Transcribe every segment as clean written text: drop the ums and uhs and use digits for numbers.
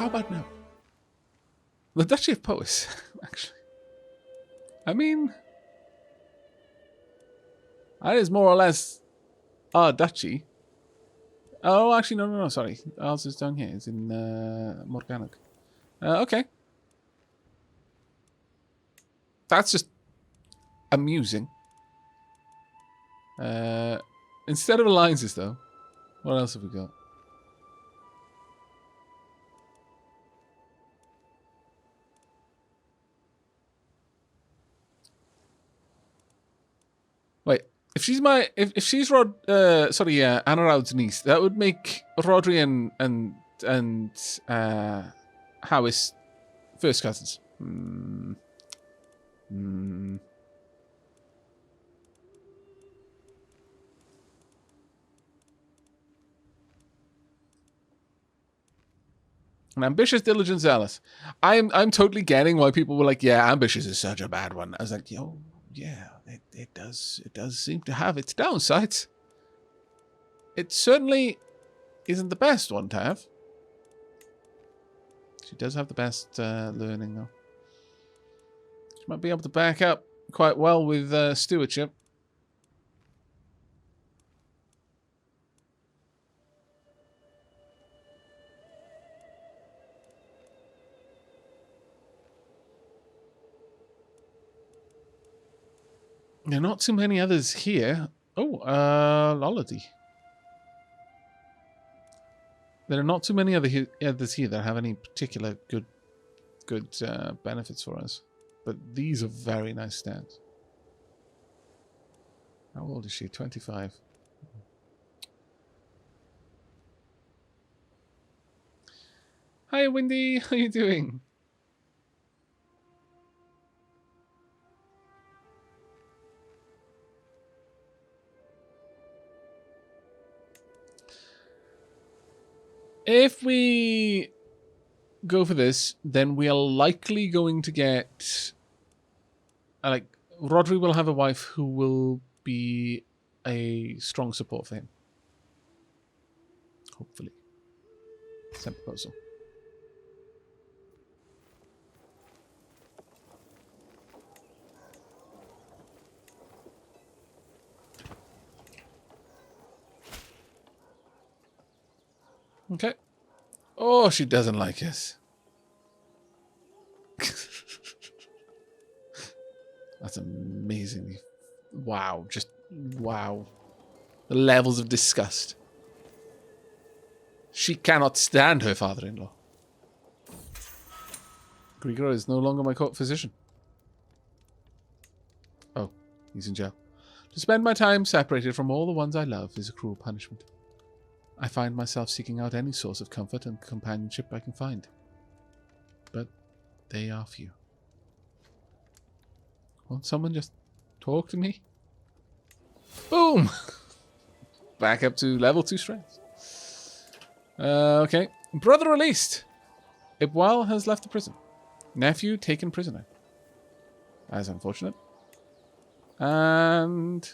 how about now? The Duchy of Powys, actually. I mean, that is more or less our duchy. Oh, actually, no, sorry. Ours is down here. It's in Morganac. Okay. That's just amusing. Instead of alliances, though, what else have we got? Wait, if she's Anna Raud's niece, that would make Rodri and Howis first cousins. An ambitious, diligent, zealous. I'm totally getting why people were like, yeah, ambitious is such a bad one. I was like, yo, yeah, it does seem to have its downsides. It certainly isn't the best one to have. She does have the best learning, though. She might be able to back up quite well with stewardship. There are not too many others here. Oh, Lolody. There are not too many others here that have any particular good benefits for us. But these are very nice stats. How old is she? 25. Hi, Wendy. How are you doing? If we go for this, then we are likely going to get... Rodri will have a wife who will be a strong support for him. Hopefully. Same proposal. Okay. Oh, she doesn't like us. That's amazing. Wow. Just wow. The levels of disgust. She cannot stand her father-in-law. Grigor is no longer my court physician. Oh, he's in jail. To spend my time separated from all the ones I love is a cruel punishment. I find myself seeking out any source of comfort and companionship I can find. But they are few. Won't someone just talk to me? Boom! Back up to level 2 strength. Okay. Brother released. Ibwal has left the prison. Nephew taken prisoner. That is unfortunate. And...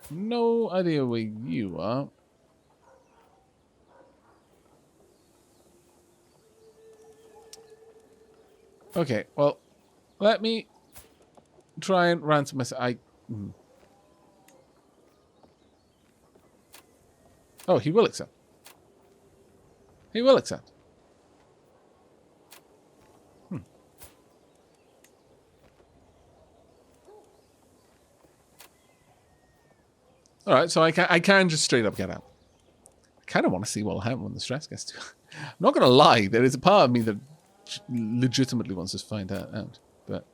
no idea where you are. Okay, well, let me try and ransom myself. Oh, he will accept. He will accept. Alright, so I can just straight up get out. I kind of want to see what will happen when the stress gets to... I'm not going to lie, there is a part of me that legitimately wants to find that out. But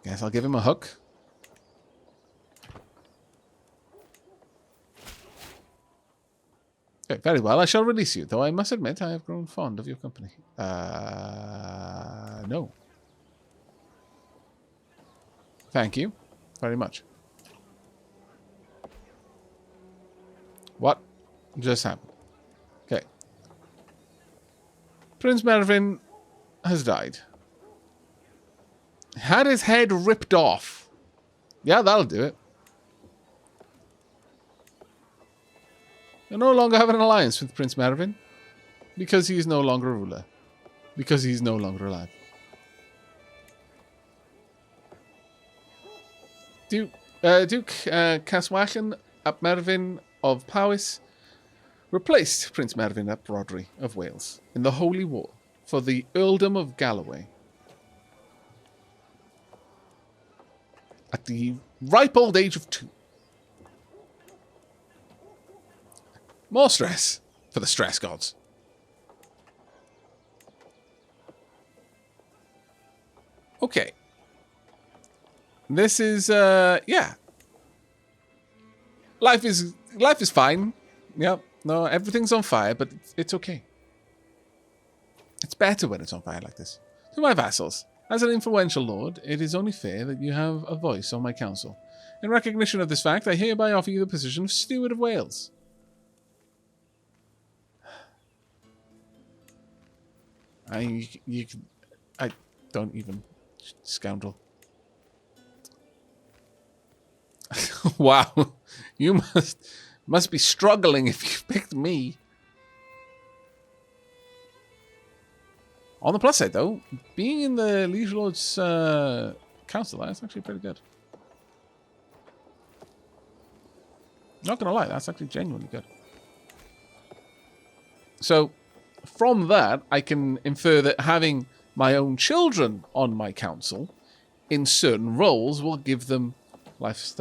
I guess I'll give him a hook. Okay, very well, I shall release you, though I must admit I have grown fond of your company. No. Thank you very much. What just happened? Okay. Prince Mervyn has died. Had his head ripped off. Yeah, that'll do it. You no longer have an alliance with Prince Mervyn. Because he is no longer a ruler. Because he's no longer alive. Duke Caswachan ap Mervyn of Powys replaced Prince Mervyn ap Rodri of Wales in the Holy War for the Earldom of Galloway. At the ripe old age of 2. More stress for the stress gods. Okay. This is, yeah. Life is fine. Yep. No, everything's on fire, but it's okay. It's better when it's on fire like this. To my vassals, as an influential lord, it is only fair that you have a voice on my council. In recognition of this fact, I hereby offer you the position of Steward of Wales. I don't even, scoundrel. Wow, you must be struggling if you picked me. On the plus side, though, being in the Liege Lord's council, that's actually pretty good. Not gonna lie, that's actually genuinely good. So, from that, I can infer that having my own children on my council in certain roles will give them life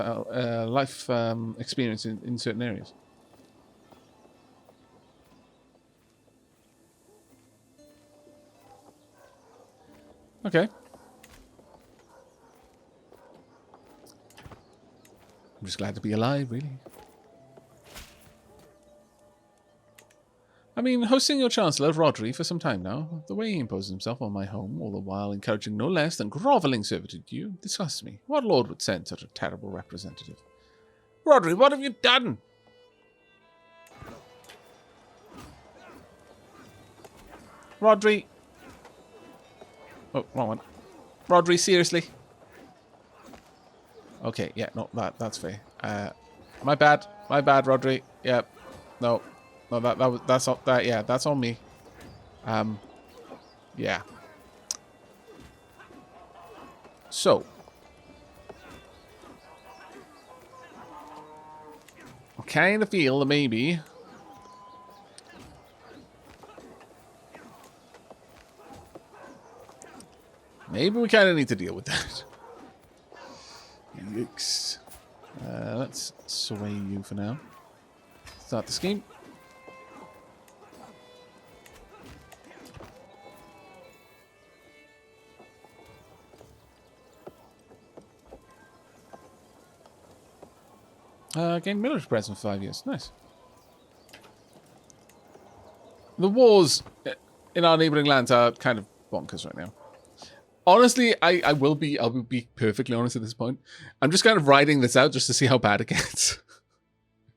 experience in certain areas. Okay. I'm just glad to be alive, really. I mean, hosting your Chancellor, Rodri, for some time now, the way he imposes himself on my home, all the while encouraging no less than grovelling servitude to you, disgusts me. What lord would send such a terrible representative? Rodri, what have you done? Rodri. Oh, wrong one. Rodri, seriously? Okay, yeah, no, that's fair. My bad, Rodri. Yeah, no, that's on me. Yeah. So, I kind of feel that maybe we kind of need to deal with that. Yikes. Let's sway you for now. Start the scheme. Gained military presence for 5 years. Nice. The wars in our neighbouring lands are kind of bonkers right now. Honestly, I'll be perfectly honest at this point. I'm just kind of riding this out just to see how bad it gets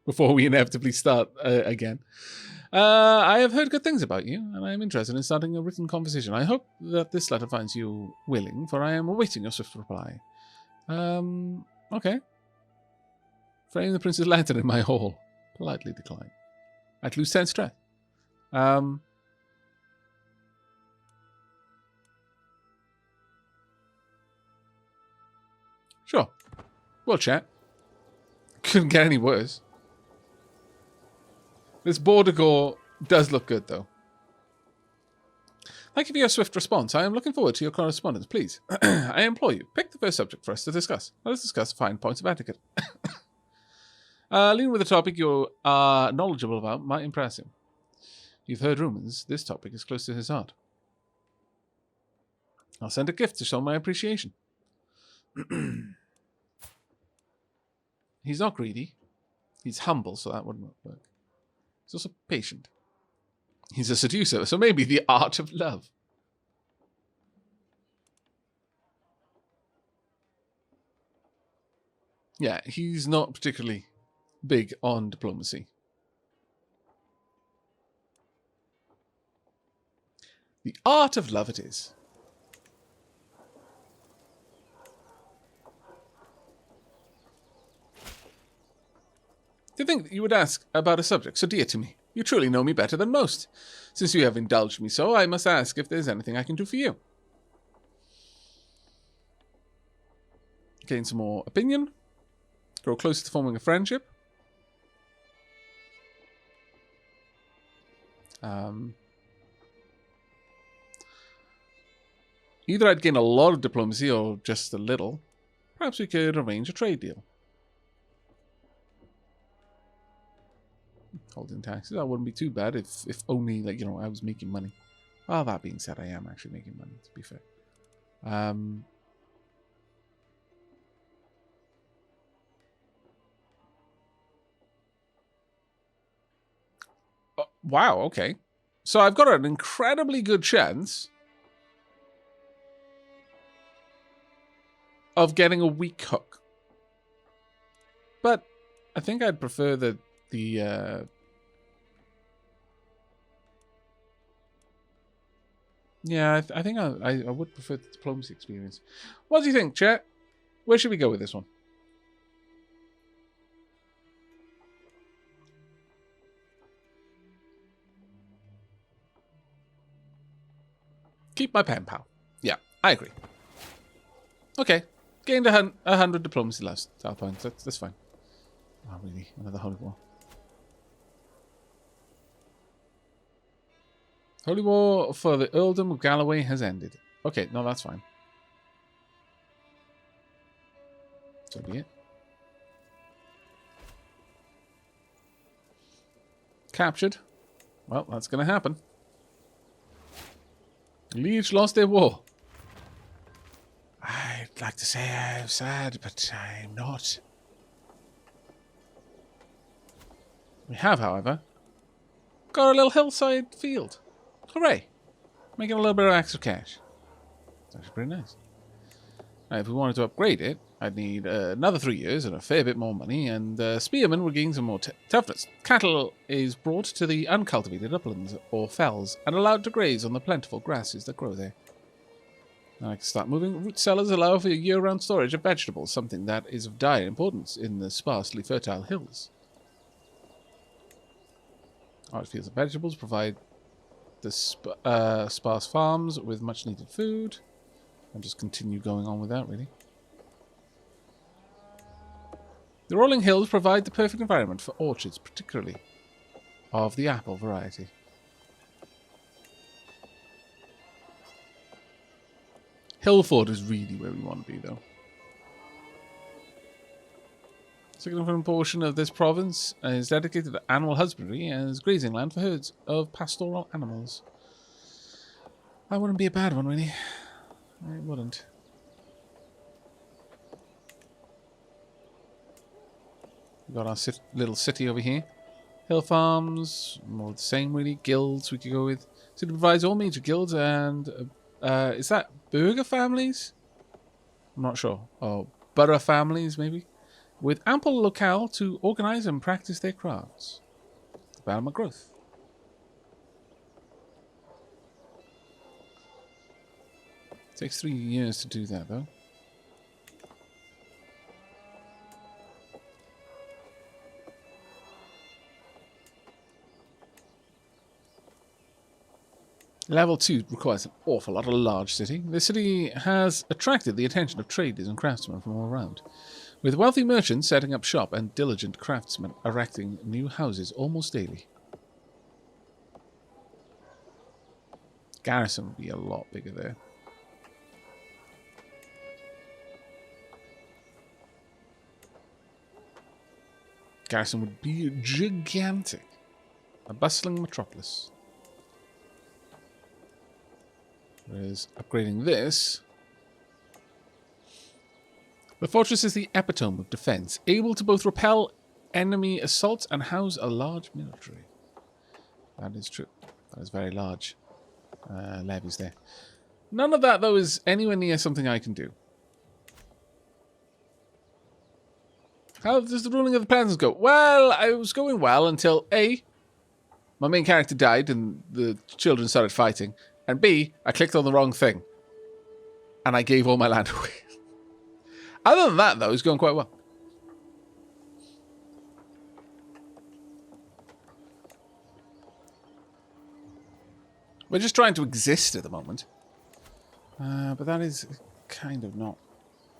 before we inevitably start again. I have heard good things about you, and I am interested in starting a written conversation. I hope that this letter finds you willing, for I am awaiting your swift reply. Okay. Frame the prince's lantern in my hall. Politely decline. I'd lose 10 strength. Sure. We'll chat. Couldn't get any worse. This border gore does look good, though. Thank you for your swift response. I am looking forward to your correspondence. Please, I implore you, pick the first subject for us to discuss. Let us discuss fine points of etiquette. Leading with a topic you are knowledgeable about might impress him. You've heard rumors. This topic is close to his heart. I'll send a gift to show my appreciation. He's not greedy. He's humble, so that wouldn't work. He's also patient. He's a seducer, so maybe the art of love. Yeah, he's not particularly big on diplomacy. The art of love it is. To think that you would ask about a subject so dear to me. You truly know me better than most. Since you have indulged me so, I must ask if there's anything I can do for you. Gain some more opinion. Grow closer to forming a friendship. Either I'd gain a lot of diplomacy or just a little. Perhaps we could arrange a trade deal. Holding taxes, that wouldn't be too bad if only, like, you know, I was making money. Well, that being said, I am actually making money, to be fair. Oh, wow, okay. So I've got an incredibly good chance of getting a weak hook. But I think I'd prefer the yeah, I think I would prefer the diplomacy experience. What do you think, chat? Where should we go with this one? Keep my pen, pal. Yeah, I agree. Okay. Gained 100 diplomacy last points. That's fine. Oh, really? Another holy war. Holy war for the earldom of Galloway has ended. Okay, no, that's fine. So be it. Captured. Well, that's going to happen. Liege lost their war. I'd like to say I'm sad, but I'm not. We have, however, got a little hillside field. Hooray! Making a little bit of extra cash. It's actually pretty nice. Now, if we wanted to upgrade it, I'd need another 3 years and a fair bit more money, and spearmen would gain some more toughness. Cattle is brought to the uncultivated uplands or fells and allowed to graze on the plentiful grasses that grow there. Now I can start moving. Root cellars allow for year-round storage of vegetables, something that is of dire importance in the sparsely fertile hills. Large fields of vegetables provide the sparse farms with much-needed food. I'll just continue going on with that, really. The rolling hills provide the perfect environment for orchards, particularly of the apple variety. Hillford is really where we want to be, though. A significant portion of this province is dedicated to animal husbandry as grazing land for herds of pastoral animals. That wouldn't be a bad one, really. It wouldn't. We've got our little city over here. Hill farms, more the same, really. Guilds we could go with. So it provides all major guilds and... is that burger families? I'm not sure. Oh, borough families, maybe? With ample locale to organize and practice their crafts. Development growth. Takes 3 years to do that, though. Level 2 requires an awful lot of large city. The city has attracted the attention of traders and craftsmen from all around, with wealthy merchants setting up shop and diligent craftsmen erecting new houses almost daily. Garrison would be a lot bigger there. Garrison would be gigantic. A bustling metropolis. Whereas upgrading this... The fortress is the epitome of defense, able to both repel enemy assaults and house a large military. That is true. That is very large. Levies there. None of that, though, is anywhere near something I can do. How does the ruling of the plans go? Well, I was going well until A, my main character died and the children started fighting, and B, I clicked on the wrong thing. And I gave all my land away. Other than that, though, it's going quite well. We're just trying to exist at the moment. But that is kind of not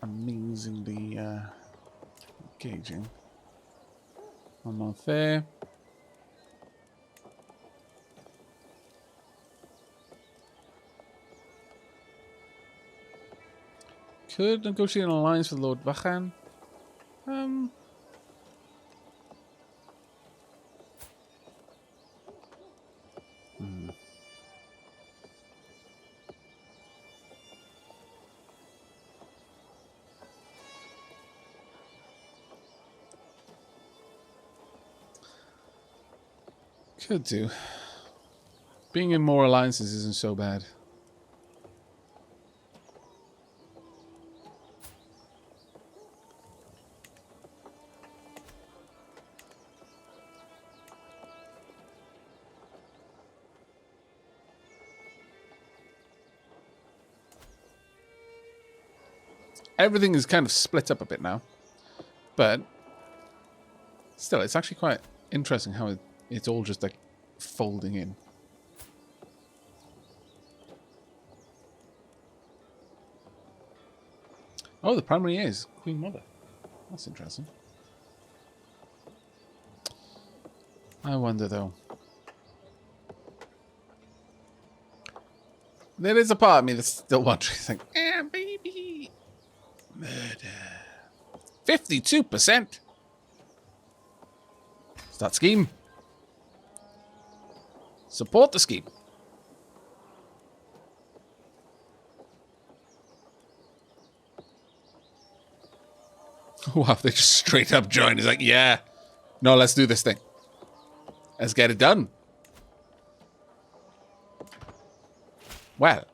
amazingly engaging. 1 month there. Could negotiate an alliance with Lord Vachan. Could do. Being in more alliances isn't so bad. Everything is kind of split up a bit now. But still, it's actually quite interesting how it's all just like folding in. Oh, the primary is Queen Mother. That's interesting. I wonder though. There is a part of me that's still wondering, like, baby. Murder. 52%. Start scheme. Support the scheme. Wow, they just straight up join. He's like, yeah. No, let's do this thing. Let's get it done. Well.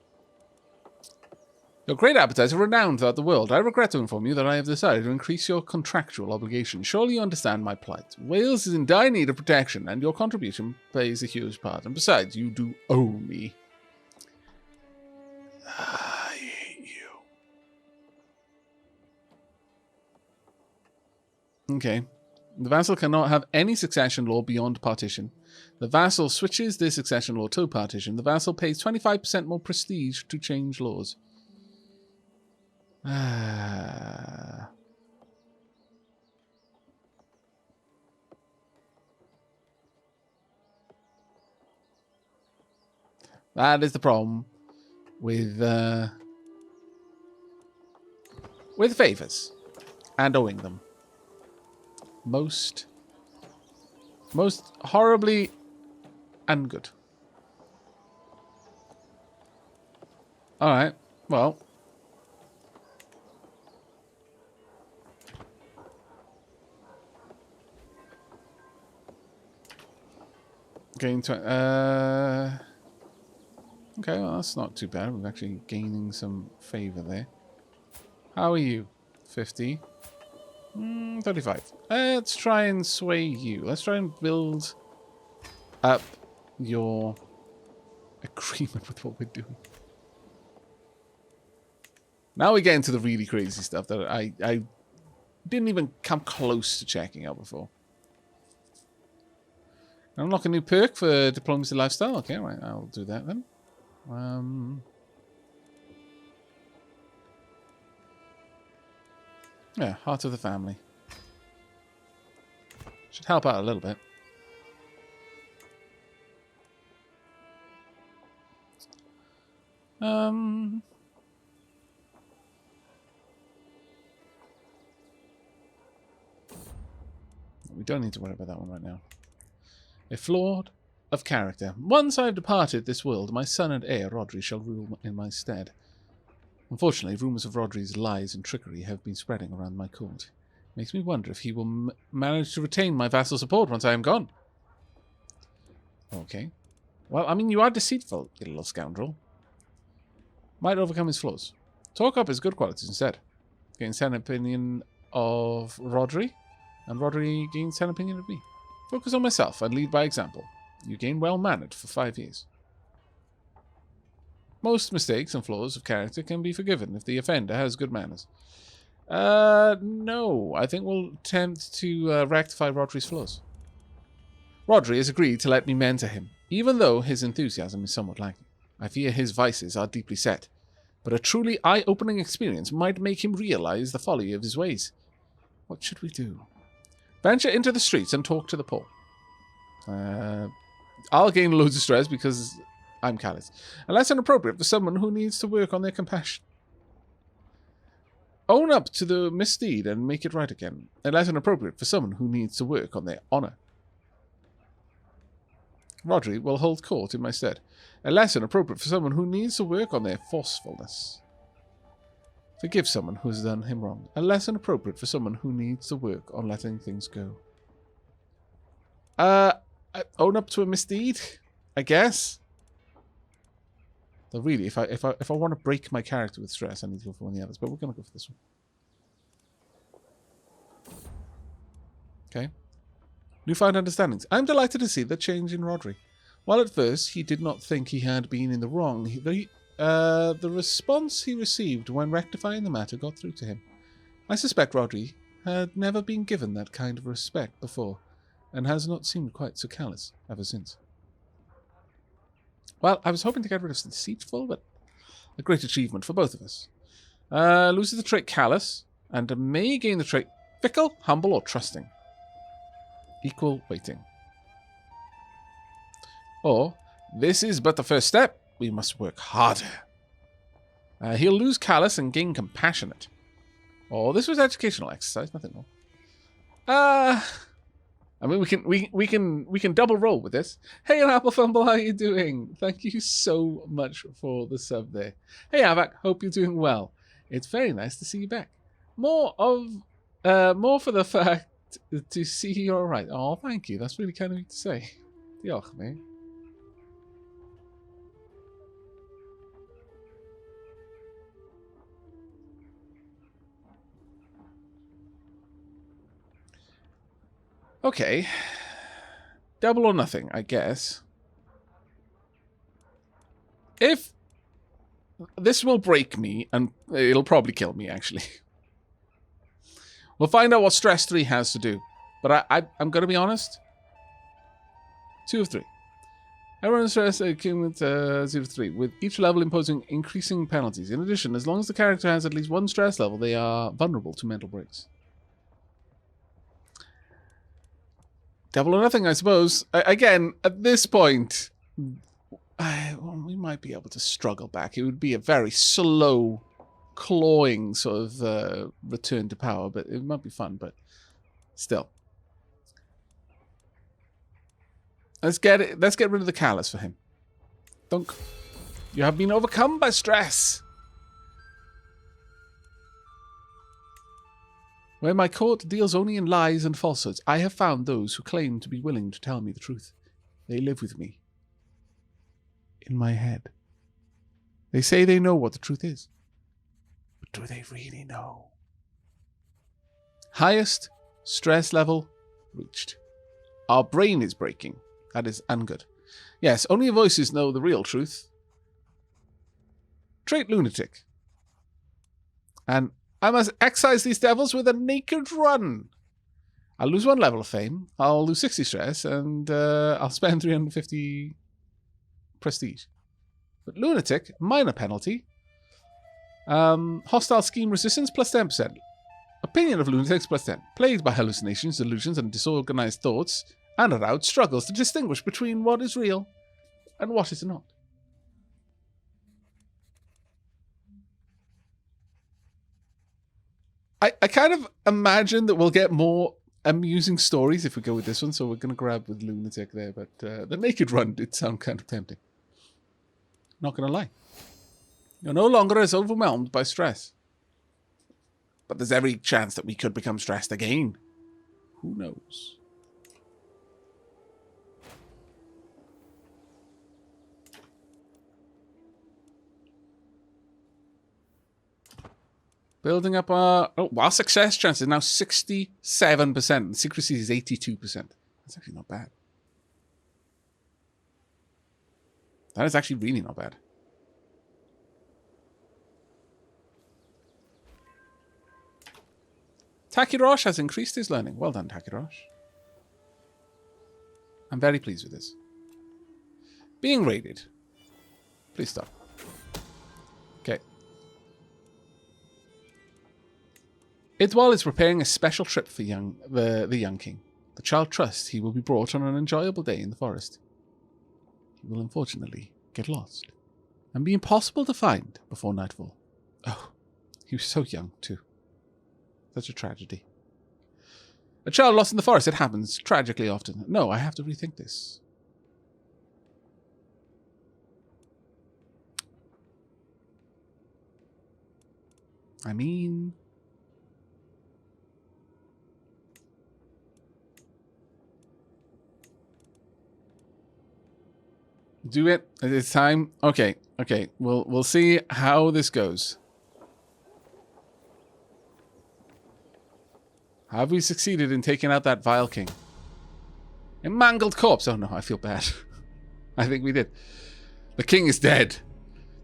Your great appetites are renowned throughout the world. I regret to inform you that I have decided to increase your contractual obligation. Surely you understand my plight. Wales is in dire need of protection, and your contribution plays a huge part. And besides, you do owe me. I hate you. Okay. The vassal cannot have any succession law beyond partition. The vassal switches their succession law to partition. The vassal pays 25% more prestige to change laws. That is the problem with favors and owing them. Most horribly and good. All right. Well. Gain okay, well, that's not too bad. We're actually gaining some favor there. How are you? 50. 35. Let's try and sway you. Let's try and build up your agreement with what we're doing. Now we get into the really crazy stuff that I didn't even come close to checking out before. Unlock a new perk for diplomacy lifestyle. Okay, right, I'll do that then. Yeah, heart of the family. Should help out a little bit. We don't need to worry about that one right now. A flawed of character. Once I have departed this world, my son and heir, Rodri, shall rule in my stead. Unfortunately, rumours of Rodri's lies and trickery have been spreading around my court. Makes me wonder if he will manage to retain my vassal support once I am gone. Okay. Well, I mean, you are deceitful, you little scoundrel. Might overcome his flaws. Talk up his good qualities instead. Gain an opinion of Rodri, and Rodri gains an opinion of me. Focus on myself and lead by example. You gain well-mannered for 5 years. Most mistakes and flaws of character can be forgiven if the offender has good manners. No. I think we'll attempt to rectify Rodri's flaws. Rodri has agreed to let me mentor him. Even though his enthusiasm is somewhat lacking, I fear his vices are deeply set. But a truly eye-opening experience might make him realize the folly of his ways. What should we do? Venture into the streets and talk to the poor. I'll gain loads of stress because I'm callous. Unless inappropriate for someone who needs to work on their compassion. Own up to the misdeed and make it right again. Unless inappropriate for someone who needs to work on their honor. Rodri will hold court in my stead. Unless inappropriate for someone who needs to work on their forcefulness. Forgive someone who has done him wrong. Unless inappropriate for someone who needs to work on letting things go. Own up to a misdeed, I guess. Though really, if I want to break my character with stress, I need to go for one of the others. But we're going to go for this one. Okay. Newfound understandings. I'm delighted to see the change in Rodri. While at first he did not think he had been in the wrong, the response he received when rectifying the matter got through to him. I suspect Rodri had never been given that kind of respect before, and has not seemed quite so callous ever since. Well, I was hoping to get rid of deceitful, but a great achievement for both of us. Loses the trait callous, and may gain the trait fickle, humble, or trusting. Equal weighting. Or, this is but the first step. We must work harder. He'll lose callous and gain compassionate. Or, this was educational exercise, nothing more. I mean, we can double roll with this. Hey, Apple Fumble, how you doing? Thank you so much for the sub there. Hey, Aavak, hope you're doing well. It's very nice to see you back. More for the fact to see you're all right. Oh, thank you. That's really kind of you to say. Diolch, mate. Okay. Double or nothing, I guess. If this will break me, and it'll probably kill me, actually. We'll find out what stress 3 has to do. But I'm going to be honest. 2 of 3. Everyone's stress accumulates 0 to 3, with each level imposing increasing penalties. In addition, as long as the character has at least one stress level, they are vulnerable to mental breaks. Double or nothing, I suppose. Again, at this point, we might be able to struggle back. It would be a very slow, clawing sort of return to power, but it might be fun, but still. Let's get rid of the callous for him. Dunk. You have been overcome by stress. Where my court deals only in lies and falsehoods, I have found those who claim to be willing to tell me the truth. They live with me. In my head. They say they know what the truth is. But do they really know? Highest stress level reached. Our brain is breaking. That is ungood. Yes, only voices know the real truth. Trait lunatic. And I must excise these devils with a naked run. I'll lose 1 level of fame. I'll lose 60 stress, and I'll spend 350 prestige. But lunatic, minor penalty. Hostile scheme resistance plus 10%. Opinion of lunatics plus 10. Plagued by hallucinations, delusions, and disorganized thoughts, and aroused struggles to distinguish between what is real and what is not. I kind of imagine that we'll get more amusing stories if we go with this one, so we're going to grab with lunatic there, but the naked run did sound kind of tempting. Not going to lie. You're no longer as overwhelmed by stress. But there's every chance that we could become stressed again. Who knows? Building up our... our success chance is now 67%. And secrecy is 82%. That's actually not bad. That is actually really not bad. Takirosh has increased his learning. Well done, Takirosh. I'm very pleased with this. Being raided. Please stop. Okay. Idwal is preparing a special trip for the young king. The child trusts he will be brought on an enjoyable day in the forest. He will unfortunately get lost and be impossible to find before nightfall. Oh, he was so young too. Such a tragedy. A child lost in the forest, it happens tragically often. No, I have to rethink this. I mean... do it. It's time. Okay, okay. We'll see how this goes. Have we succeeded in taking out that vile king? A mangled corpse. Oh no, I feel bad. I think we did. The king is dead.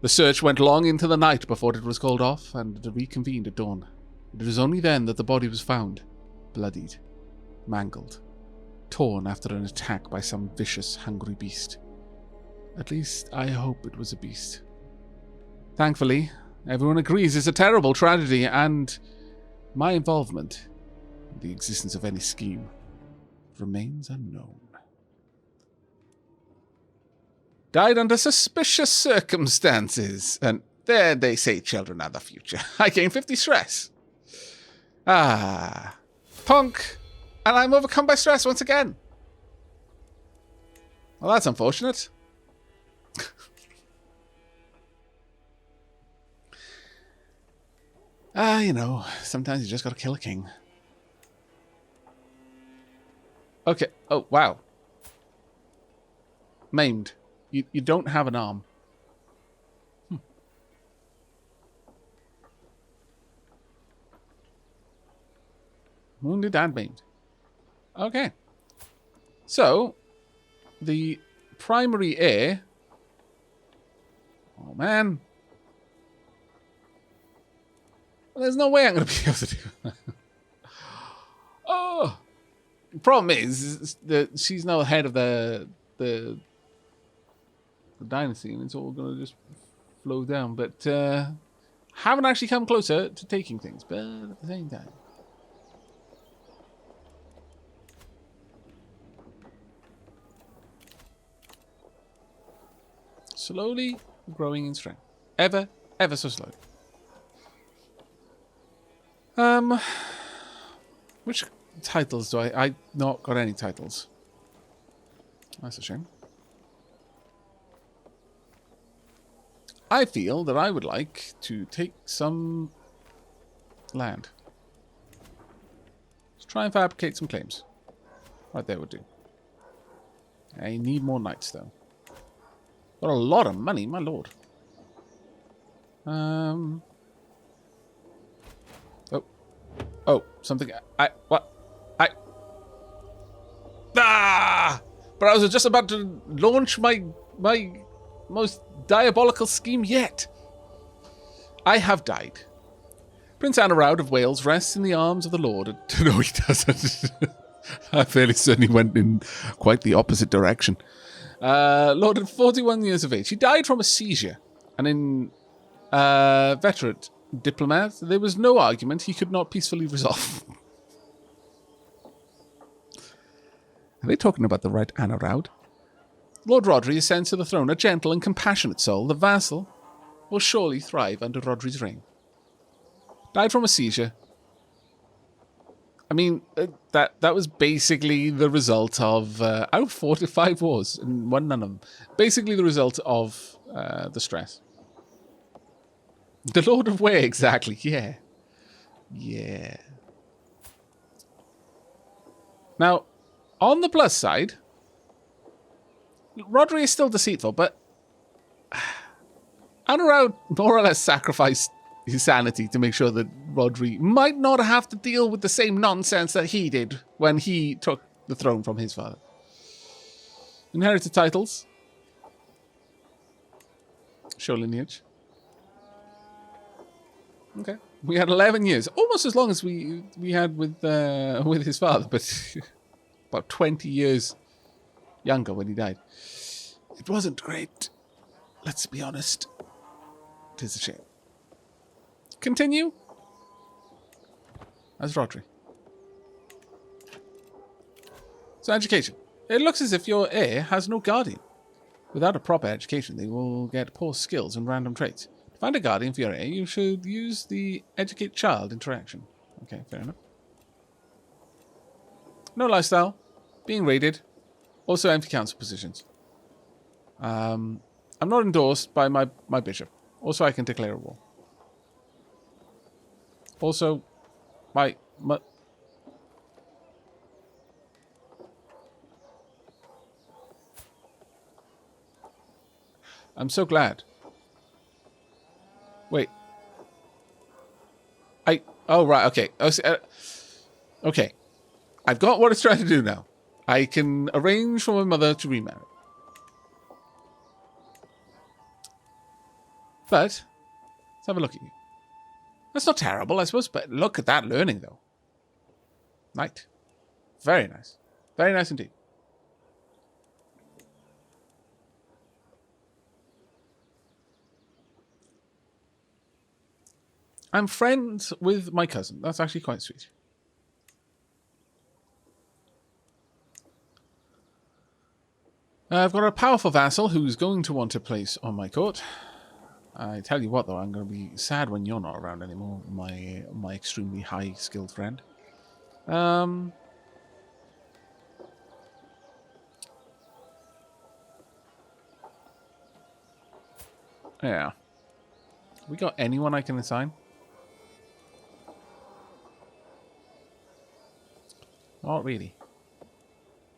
The search went long into the night before it was called off, and it reconvened at dawn. It was only then that the body was found, bloodied, mangled, torn after an attack by some vicious, hungry beast. At least, I hope it was a beast. Thankfully, everyone agrees it's a terrible tragedy, and my involvement in the existence of any scheme remains unknown. Died under suspicious circumstances, and there they say children are the future. I gained 50 stress. Ah, punk, and I'm overcome by stress once again. Well, that's unfortunate. You know, sometimes you just gotta kill a king. Okay. Oh, wow. Maimed. You don't have an arm. Wounded and maimed. Okay. So, the primary heir... Oh, man. Well, there's no way I'm going to be able to do that. Oh! The problem is that she's now head of the dynasty, and it's all going to just flow down. But haven't actually come closer to taking things, but at the same time. Slowly growing in strength. Ever so slowly. Which titles do I not got any titles. That's a shame. I feel that I would like to take some land. Let's try and fabricate some claims. Right there would do. I need more knights though. Got a lot of money, my lord. Oh, something. What? Ah! But I was just about to launch my most diabolical scheme yet. I have died. Prince Anarawd of Wales rests in the arms of the Lord. No, he doesn't. I fairly certainly went in quite the opposite direction. Lord at 41 years of age. He died from a seizure. And in veteran diplomat, there was no argument he could not peacefully resolve. Are they talking about the right Anarawd? Lord Rodri ascends to the throne, a gentle and compassionate soul. The vassal will surely thrive under Rodri's reign. Died from a seizure. I mean, that was basically the result of... I fought 5 wars and won none of them. Basically the result of the stress. The Lord of Where, exactly. Yeah. Yeah. Now, on the plus side, Rodri is still deceitful, but Anarawd more or less sacrificed his sanity to make sure that Rodri might not have to deal with the same nonsense that he did when he took the throne from his father. Inherited titles. Show lineage. Okay. We had 11 years. Almost as long as we had with his father, but about 20 years younger when he died. It wasn't great. Let's be honest. It is a shame. Continue. As Rodri. So education. It looks as if your heir has no guardian. Without a proper education, they will get poor skills and random traits. To find a guardian for your heir, you should use the educate child interaction. Okay, fair enough. No lifestyle. Being raided. Also empty council positions. I'm not endorsed by my bishop. Also, I can declare a war. Also, my I'm so glad. Wait. Oh, right, okay. Okay. I've got what it's trying to do now. I can arrange for my mother to remarry. But, let's have a look at you. That's not terrible, I suppose, but look at that learning, though. Knight. Very nice. Very nice indeed. I'm friends with my cousin. That's actually quite sweet. I've got a powerful vassal who's going to want a place on my court. I tell you what, though, I'm going to be sad when you're not around anymore, my extremely high-skilled friend. Yeah. We got anyone I can assign? Not really.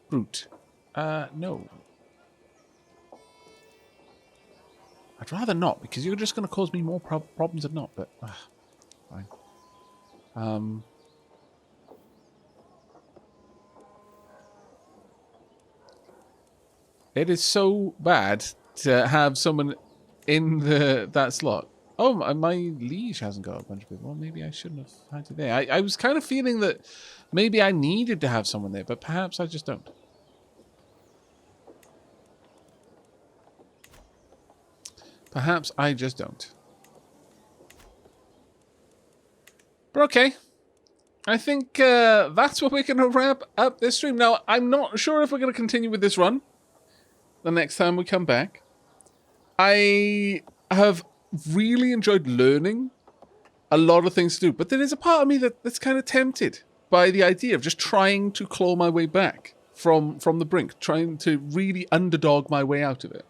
Brute. No. I'd rather not, because you're just going to cause me more problems than not, but... fine. It is so bad to have someone in that slot. Oh, my liege hasn't got a bunch of people. Well, maybe I shouldn't have had it there. I was kind of feeling that maybe I needed to have someone there, but perhaps I just don't. Perhaps I just don't. But okay. I think that's what we're going to wrap up this stream. Now, I'm not sure if we're going to continue with this run the next time we come back. I have really enjoyed learning a lot of things to do, but there is a part of me that's kind of tempted by the idea of just trying to claw my way back from the brink, trying to really underdog my way out of it.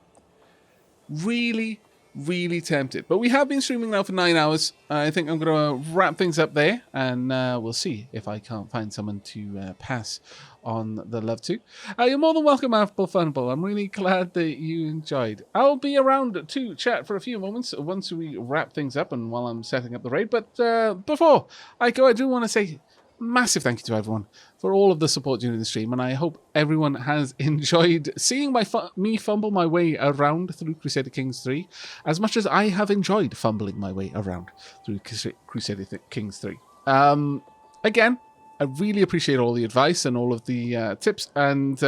Really tempted. But we have been streaming now for 9 hours. I think I'm going to wrap things up there, and we'll see if I can't find someone to pass on the love to. You're more than welcome, Apple Funable. I'm really glad that you enjoyed. I'll be around to chat for a few moments once we wrap things up and while I'm setting up the raid. But before I go, I do want to say massive thank you to everyone for all of the support during the stream, and I hope everyone has enjoyed seeing me fumble my way around through Crusader Kings 3 as much as I have enjoyed fumbling my way around through Crusader Kings 3. Again, I really appreciate all the advice and all of the tips and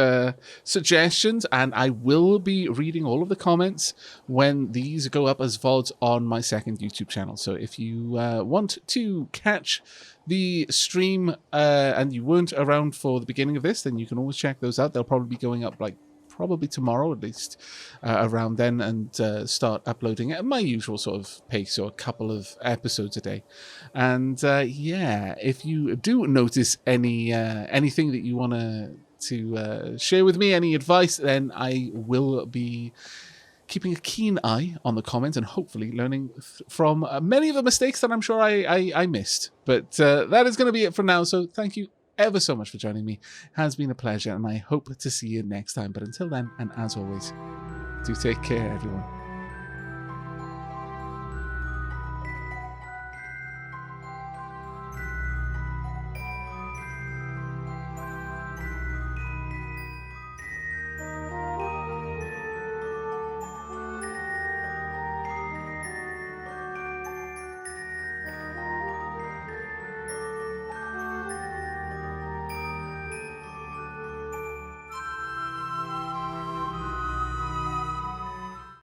suggestions, and I will be reading all of the comments when these go up as VODs on my second YouTube channel. So if you want to catch the stream and you weren't around for the beginning of this, then you can always check those out. They'll probably be going up probably tomorrow, at least around then, and start uploading at my usual sort of pace, or a couple of episodes a day. And yeah, if you do notice anything that you want to share with me, any advice, then I will be keeping a keen eye on the comments and hopefully learning from many of the mistakes that I'm sure I missed. But that is going to be it for now, so thank you ever so much for joining me. It has been a pleasure, and I hope to see you next time. But until then, and as always, do take care, everyone.